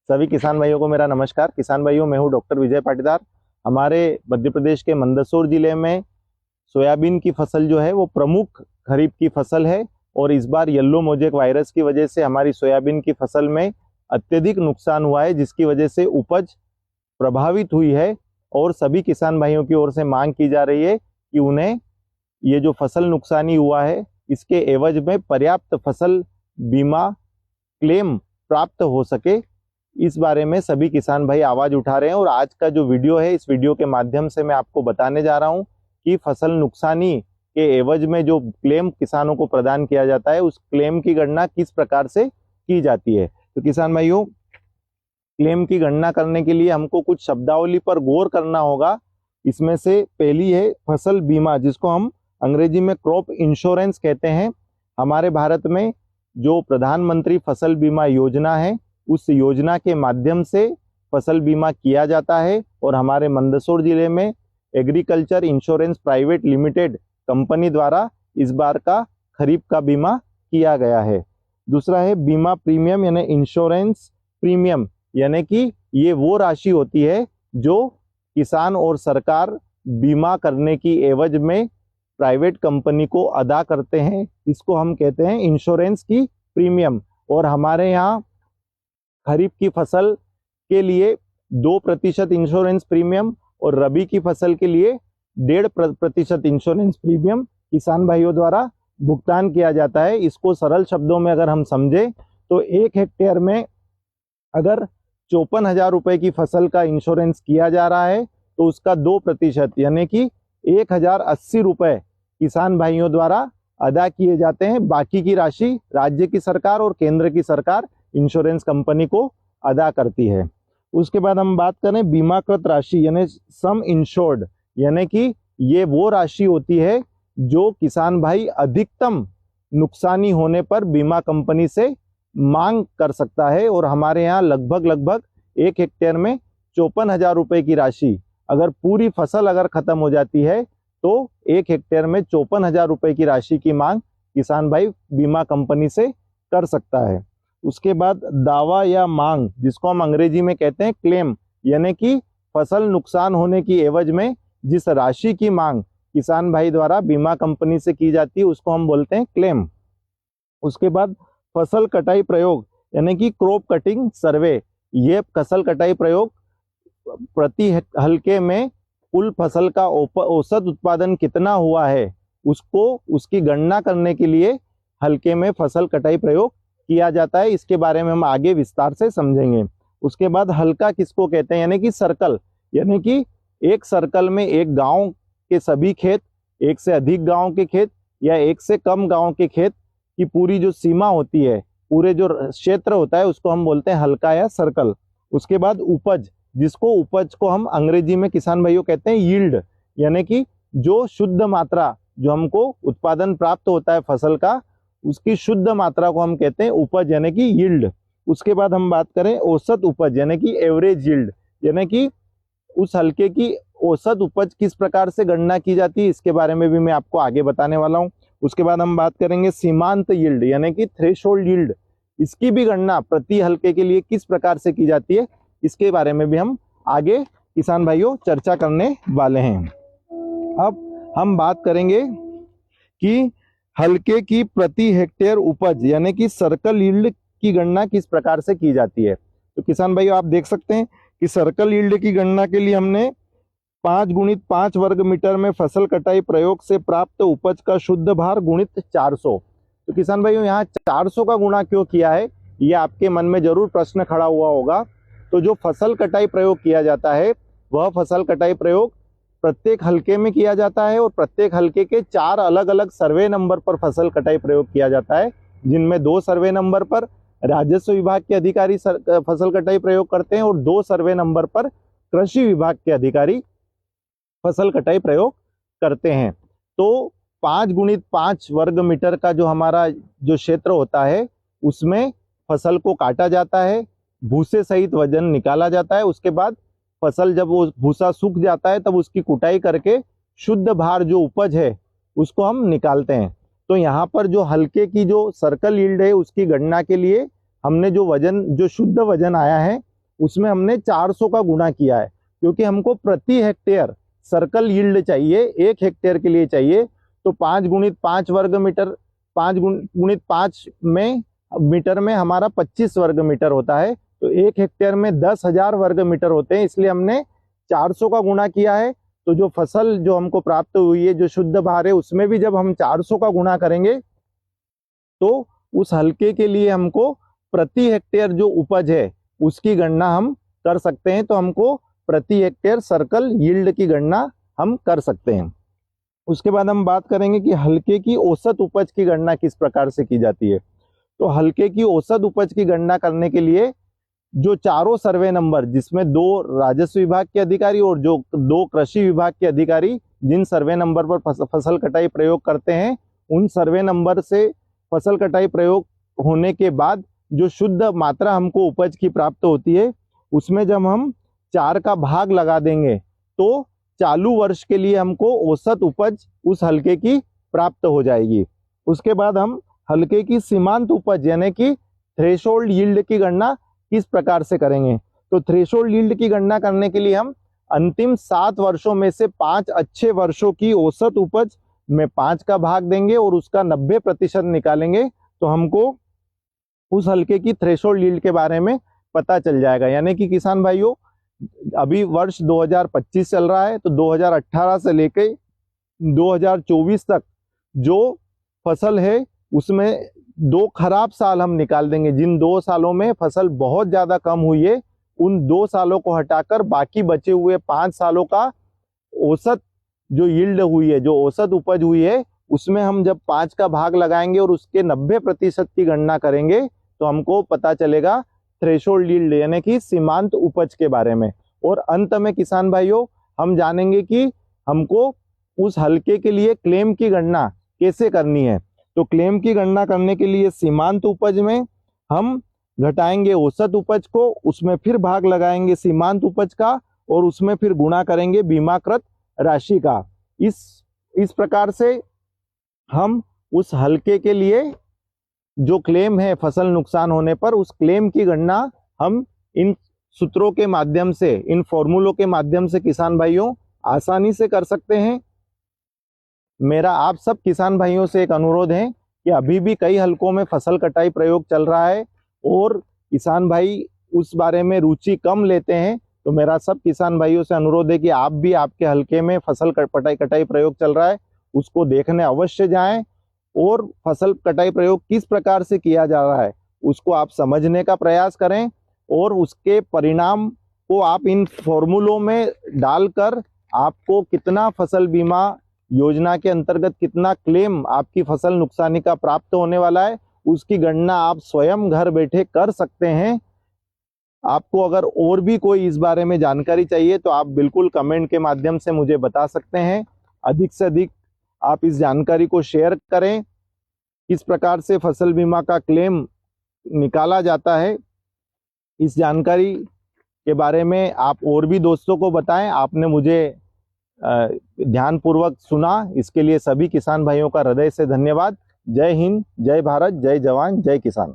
सभी किसान भाइयों को मेरा नमस्कार। किसान भाइयों, मैं हूं डॉक्टर विजय पाटीदार। हमारे मध्य प्रदेश के मंदसौर जिले में सोयाबीन की फसल जो है वो प्रमुख खरीफ की फसल है और इस बार येलो मोजेक वायरस की वजह से हमारी सोयाबीन की फसल में अत्यधिक नुकसान हुआ है, जिसकी वजह से उपज प्रभावित हुई है और सभी किसान भाइयों की ओर से मांग की जा रही है कि उन्हें ये जो फसल नुकसानी हुआ है इसके एवज में पर्याप्त फसल बीमा क्लेम प्राप्त हो सके। इस बारे में सभी किसान भाई आवाज उठा रहे हैं और आज का जो वीडियो है, इस वीडियो के माध्यम से मैं आपको बताने जा रहा हूं कि फसल नुकसानी के एवज में जो क्लेम किसानों को प्रदान किया जाता है उस क्लेम की गणना किस प्रकार से की जाती है। तो किसान भाइयों, क्लेम की गणना करने के लिए हमको कुछ शब्दावली पर गौर करना होगा। इसमें से पहली है फसल बीमा, जिसको हम अंग्रेजी में क्रॉप इंश्योरेंस कहते हैं। हमारे भारत में जो प्रधानमंत्री फसल बीमा योजना है उस योजना के माध्यम से फसल बीमा किया जाता है और हमारे मंदसौर जिले में agriculture insurance private limited company द्वारा इस बार का खरीफ का बीमा किया गया है। दूसरा है बीमा प्रीमियम यानी इंश्योरेंस प्रीमियम, यानी कि ये वो राशि होती है जो किसान और सरकार बीमा करने की एवज में प्राइवेट कंपनी को अदा करते हैं। इसको हम कहते हैं इंश्योरेंस की प्रीमियम। और हमारे यहाँ खरीफ की फसल के लिए 2% इंश्योरेंस प्रीमियम और रबी की फसल के लिए 1.5% इंश्योरेंस प्रीमियम किसान भाइयों द्वारा भुगतान किया जाता है। इसको सरल शब्दों में अगर हम समझें तो 1 हेक्टेयर में अगर 54,000 रुपए की फसल का इंश्योरेंस किया जा रहा है तो उसका 2% यानी कि 1,080 रुपए किसान भाइयों द्वारा अदा किए जाते हैं। बाकी की राशि राज्य की सरकार और केंद्र की सरकार इंश्योरेंस कंपनी को अदा करती है। उसके बाद हम बात करें बीमाकृत राशि यानी सम इंश्योर्ड, यानी कि ये वो राशि होती है जो किसान भाई अधिकतम नुकसानी होने पर बीमा कंपनी से मांग कर सकता है। और हमारे यहाँ लगभग 1 हेक्टेयर में 54,000 रुपए की राशि, अगर पूरी फसल अगर खत्म हो जाती है तो 1 हेक्टेयर में 54,000 रुपए की राशि की मांग किसान भाई बीमा कंपनी से कर सकता है। उसके बाद दावा या मांग, जिसको हम अंग्रेजी में कहते हैं क्लेम, यानी कि फसल नुकसान होने की एवज में जिस राशि की मांग किसान भाई द्वारा बीमा कंपनी से की जाती है उसको हम बोलते हैं क्लेम। उसके बाद फसल कटाई प्रयोग यानी कि क्रॉप कटिंग सर्वे। ये फसल कटाई प्रयोग प्रति हल्के में कुल फसल का औसत उत्पादन कितना हुआ है उसको उसकी गणना करने के लिए हल्के में फसल कटाई प्रयोग किया जाता है। इसके बारे में हम आगे विस्तार से समझेंगे। उसके बाद हल्का किसको कहते हैं, यानी कि सर्कल, यानी कि एक सर्कल में एक गांव के सभी खेत, एक से अधिक गांव के खेत या एक से कम गांव के खेत की पूरी जो सीमा होती है, पूरे जो क्षेत्र होता है उसको हम बोलते हैं हल्का या सर्कल। उसके बाद उपज, जिसको उपज को हम अंग्रेजी में किसान भाइयों कहते हैं यील्ड, यानी कि जो शुद्ध मात्रा जो हमको उत्पादन प्राप्त होता है फसल का उसकी शुद्ध मात्रा को हम कहते हैं उपज यानी कि यील्ड। उसके बाद हम बात करें औसत उपज यानी कि एवरेज यील्ड, यानी कि उस हल्के की औसत उपज किस प्रकार से गणना की जाती है, इसके बारे में भी मैं आपको आगे बताने वाला हूं। उसके बाद हम बात करेंगे सीमांत यील्ड यानी कि थ्रेशोल्ड यील्ड, इसकी भी गणना प्रति हल्के के लिए किस प्रकार से की जाती है, इसके बारे में भी हम आगे किसान भाइयों चर्चा करने वाले हैं। अब हम बात करेंगे कि हल्के की प्रति हेक्टेयर उपज यानी कि सर्कल यील्ड की गणना किस प्रकार से की जाती है। तो किसान भाइयों, आप देख सकते हैं कि सर्कल यील्ड की गणना के लिए हमने 5 × 5 वर्ग मीटर में फसल कटाई प्रयोग से प्राप्त उपज का शुद्ध भार गुणित 400। तो किसान भाइयों, यहाँ 400 का गुणा क्यों किया है, ये आपके मन में जरूर प्रश्न खड़ा हुआ होगा। तो जो फसल कटाई प्रयोग किया जाता है वह फसल कटाई प्रयोग प्रत्येक हल्के में किया जाता है और प्रत्येक हल्के के 4 अलग अलग सर्वे नंबर पर फसल कटाई प्रयोग किया जाता है, जिनमें 2 सर्वे नंबर पर राजस्व विभाग के अधिकारी फसल कटाई प्रयोग करते हैं और 2 सर्वे नंबर पर कृषि विभाग के अधिकारी फसल कटाई प्रयोग करते हैं। तो 5 × 5 वर्ग मीटर का जो हमारा जो क्षेत्र होता है उसमें फसल को काटा जाता है, भूसे सहित वजन निकाला जाता है। उसके बाद फसल जब वो भूसा सूख जाता है तब उसकी कुटाई करके शुद्ध भार जो उपज है उसको हम निकालते हैं। तो यहाँ पर जो हल्के की जो सर्कल यील्ड है उसकी गणना के लिए हमने जो वजन, जो शुद्ध वजन आया है उसमें हमने 400 का गुणा किया है, क्योंकि हमको प्रति हेक्टेयर सर्कल यील्ड चाहिए, 1 हेक्टेयर के लिए चाहिए। तो 5 गुणित 5 वर्ग मीटर, 5 गुणित 5 में मीटर में हमारा 25 वर्ग मीटर होता है। तो 1 हेक्टेयर में 10,000 वर्ग मीटर होते हैं, इसलिए हमने 400 का गुणा किया है। तो जो फसल जो हमको प्राप्त हुई है, जो शुद्ध भार है, उसमें भी जब हम 400 का गुणा करेंगे तो उस हल्के के लिए हमको प्रति हेक्टेयर जो उपज है उसकी गणना हम कर सकते हैं। तो हमको प्रति हेक्टेयर सर्कल यील्ड की गणना हम कर सकते हैं। उसके बाद हम बात करेंगे कि हल्के की औसत उपज की गणना किस प्रकार से की जाती है। तो हल्के की औसत उपज की गणना करने के लिए जो चारों सर्वे नंबर, जिसमें 2 राजस्व विभाग के अधिकारी और जो 2 कृषि विभाग के अधिकारी जिन सर्वे नंबर पर फसल कटाई प्रयोग करते हैं, उन सर्वे नंबर से फसल कटाई प्रयोग होने के बाद जो शुद्ध मात्रा हमको उपज की प्राप्त होती है, उसमें जब हम 4 का भाग लगा देंगे तो चालू वर्ष के लिए हमको औसत उपज उस हल्के की प्राप्त हो जाएगी। उसके बाद हम हल्के की सीमांत उपज यानी कि थ्रेशोल्ड यील्ड की गणना किस प्रकार से करेंगे। तो थ्रेशोल्ड यील्ड की गणना करने के लिए हम अंतिम 7 वर्षों में से 5 अच्छे वर्षों की औसत उपज में 5 का भाग देंगे और उसका 90% निकालेंगे, तो हमको उस हल्के की थ्रेशोल्ड यील्ड के बारे में पता चल जाएगा। यानी कि किसान भाइयों, अभी वर्ष 2025 चल रहा है, तो 2018 से लेके 2024 तक जो फसल है उसमें 2 खराब साल हम निकाल देंगे। जिन 2 सालों में फसल बहुत ज्यादा कम हुई है, उन 2 सालों को हटाकर बाकी बचे हुए 5 सालों का औसत जो यील्ड हुई है, जो औसत उपज हुई है, उसमें हम जब 5 का भाग लगाएंगे और उसके 90% की गणना करेंगे तो हमको पता चलेगा थ्रेशोल्ड यील्ड यानी कि सीमांत उपज के बारे में। और अंत में किसान भाइयों, हम जानेंगे कि हमको उस हल्के के लिए क्लेम की गणना कैसे करनी है। तो क्लेम की गणना करने के लिए सीमांत उपज में हम घटाएंगे औसत उपज को, उसमें फिर भाग लगाएंगे सीमांत उपज का और उसमें फिर गुणा करेंगे बीमाकृत राशि का। इस प्रकार से हम उस हल्के के लिए जो क्लेम है फसल नुकसान होने पर, उस क्लेम की गणना हम इन सूत्रों के माध्यम से, इन फॉर्मूलों के माध्यम से किसान भाइयों आसानी से कर सकते हैं। मेरा आप सब किसान भाइयों से एक अनुरोध है कि अभी भी कई हलकों में फसल कटाई प्रयोग चल रहा है और किसान भाई उस बारे में रुचि कम लेते हैं। तो मेरा सब किसान भाइयों से अनुरोध है कि आप भी, आपके हलके में फसल कटाई प्रयोग चल रहा है, उसको देखने अवश्य जाएं और फसल कटाई प्रयोग किस प्रकार से किया जा रहा है उसको आप समझने का प्रयास करें और उसके परिणाम को आप इन फॉर्मूलों में डालकर आपको कितना फसल बीमा योजना के अंतर्गत कितना क्लेम आपकी फसल नुकसानी का प्राप्त होने वाला है, उसकी गणना आप स्वयं घर बैठे कर सकते हैं। आपको अगर और भी कोई इस बारे में जानकारी चाहिए तो आप बिल्कुल कमेंट के माध्यम से मुझे बता सकते हैं। अधिक से अधिक आप इस जानकारी को शेयर करें, किस प्रकार से फसल बीमा का क्लेम निकाला जाता है, इस जानकारी के बारे में आप और भी दोस्तों को बताएं। आपने मुझे ध्यानपूर्वक सुना, इसके लिए सभी किसान भाइयों का हृदय से धन्यवाद। जय हिंद, जय भारत, जय जवान, जय किसान।